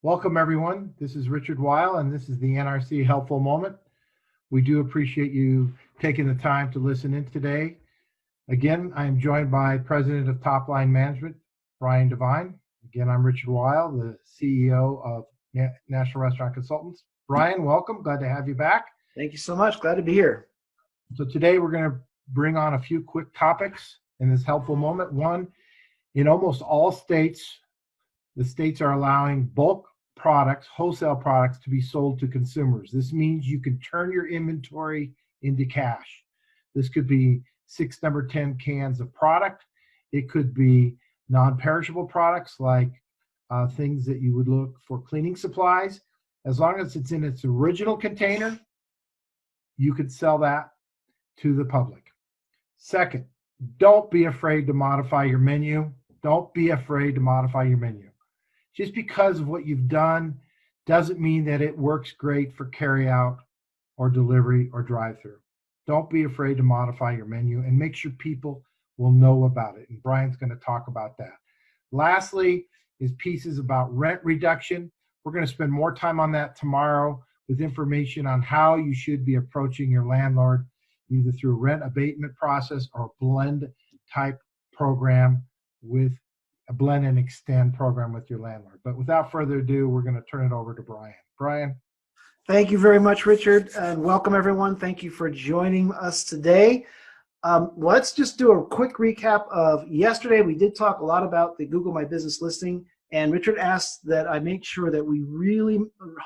Welcome, everyone. This is Richard Weil, and this is the NRC Helpful Moment. We do appreciate you taking the time to listen in today. Again, I am joined by President of Top Line Management, Brian Devine. Again, I'm Richard Weil, the CEO of National Restaurant Consultants. Brian, welcome. Glad to have you back. Thank you so much. Glad to be here. So today we're going to bring on a few quick topics in this helpful moment. One, in almost all states, the states are allowing bulk products, wholesale products, to be sold to consumers. This means you can turn your inventory into cash. This could be 6 number 10 cans of product. It could be non-perishable products like things that you would look for cleaning supplies. As long as it's in its original container, you could sell that to the public. Second, don't be afraid to modify your menu. Don't be afraid to modify your menu. Just because of what you've done doesn't mean that it works great for carryout or delivery or drive-through. Don't be afraid to modify your menu and make sure people will know about it. And Brian's going to talk about that. Lastly is pieces about rent reduction. We're going to spend more time on that tomorrow with information on how you should be approaching your landlord, either through a rent abatement process or a blend type program with a blend and extend program with your landlord. But without further ado, we're going to turn it over to Brian. Brian. Thank you very much, Richard, and welcome everyone. Thank you for joining us today. Let's just do a quick recap of yesterday. We did talk a lot about the Google My Business listing, and Richard asked that I make sure that we really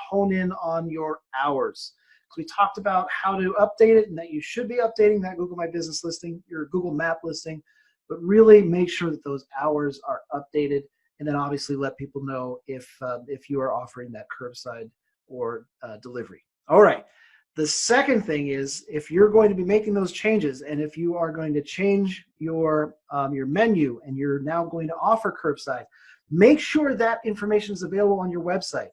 hone in on your hours. So we talked about how to update it and that you should be updating that Google My Business listing, your Google Map listing, but really make sure that those hours are updated, and then obviously let people know if you are offering that curbside or delivery. All right. The second thing is, if you're going to be making those changes, and if you are going to change your menu and you're now going to offer curbside, make sure that information is available on your website.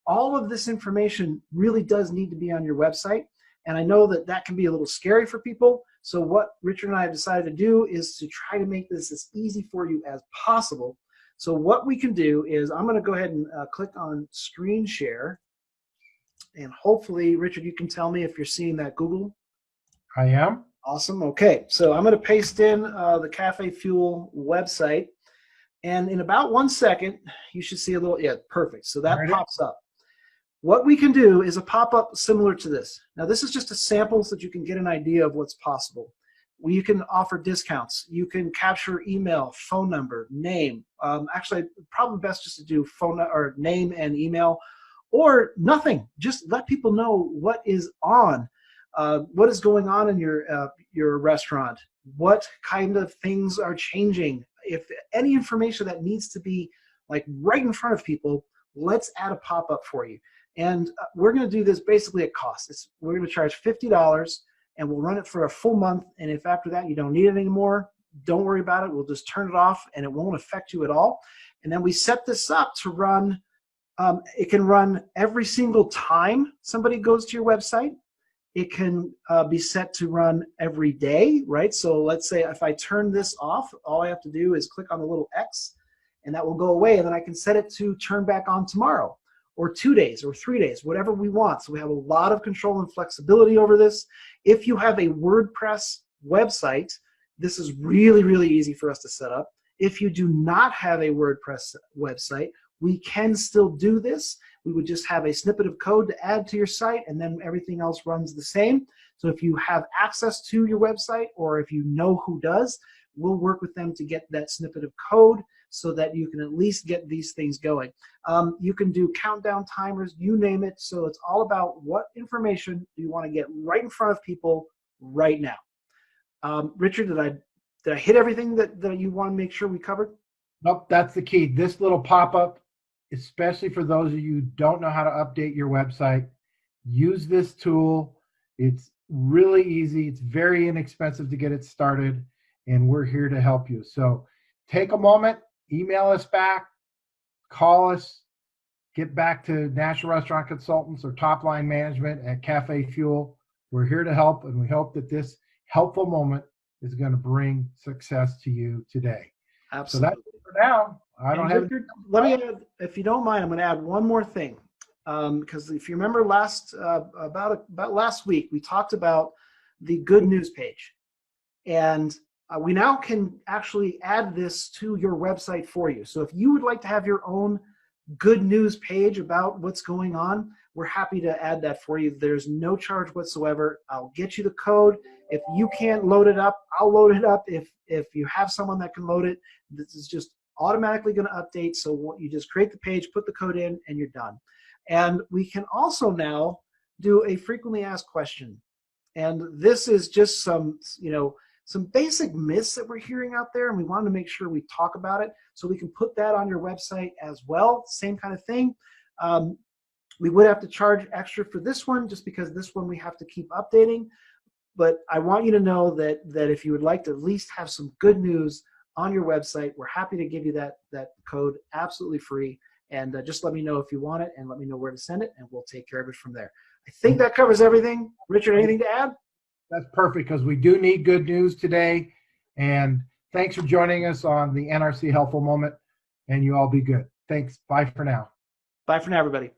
All of this information really does need to be on your website, and I know that that can be a little scary for people. So what Richard and I have decided to do is to try to make this as easy for you as possible. So what we can do is I'm going to go ahead and click on screen share. And hopefully, Richard, you can tell me if you're seeing that Google. I am. Awesome. Okay. So I'm going to paste in the CafeFuel website. And in about 1 second, you should see a little, yeah, perfect. So that pops up. What we can do is a pop-up similar to this. Now, this is just a sample so that you can get an idea of what's possible. You can offer discounts. You can capture email, phone number, name. Actually, probably best just to do phone or name and email, or nothing. Just let people know what is on, what is going on in your restaurant, what kind of things are changing. If any information that needs to be like right in front of people, let's add a pop-up for you. And we're going to do this basically at cost. We're going to charge $50, and we'll run it for a full month. And if after that you don't need it anymore, don't worry about it. We'll just turn it off, and it won't affect you at all. And then we set this up to run. It can run every single time somebody goes to your website. It can be set to run every day, right? So let's say if I turn this off, all I have to do is click on the little X, and that will go away. And then I can set it to turn back on tomorrow, or 2 days, or 3 days, whatever we want. So we have a lot of control and flexibility over this. If you have a WordPress website, this is really, really easy for us to set up. If you do not have a WordPress website, we can still do this. We would just have a snippet of code to add to your site, and then everything else runs the same. So if you have access to your website, or if you know who does, we'll work with them to get that snippet of code so that you can at least get these things going. You can do countdown timers, you name it. So it's all about what information do you want to get right in front of people right now. Richard, did I hit everything that you want to make sure we covered? Nope, that's the key. This little pop-up, especially for those of you who don't know how to update your website, use this tool. It's really easy. It's very inexpensive to get it started, and we're here to help you. So take a moment, email us back, call us, get back to National Restaurant Consultants or Top Line Management at CafeFuel. We're here to help, and we hope that this helpful moment is going to bring success to you today. Absolutely. So that's it for now. I don't And have. Richard, let me add, if you don't mind, I'm going to add one more thing. Because if you remember about last week, we talked about the good news page. And we now can actually add this to your website for you. So if you would like to have your own good news page about what's going on, we're happy to add that for you. There's no charge whatsoever. I'll get you the code. If you can't load it up, I'll load it up. If you have someone that can load it, this is just automatically going to update. So you just create the page, put the code in, and you're done. And we can also now do a frequently asked question. And this is just some basic myths that we're hearing out there, and we want to make sure we talk about it, so we can put that on your website as well. Same kind of thing. We would have to charge extra for this one, just because this one we have to keep updating. But I want you to know that if you would like to at least have some good news on your website, we're happy to give you that code absolutely free. And just let me know if you want it, and let me know where to send it, and we'll take care of it from there. I think that covers everything. Richard, anything to add? That's perfect, because we do need good news today. And thanks for joining us on the NRC Helpful Moment. And you all be good. Thanks. Bye for now. Bye for now, everybody.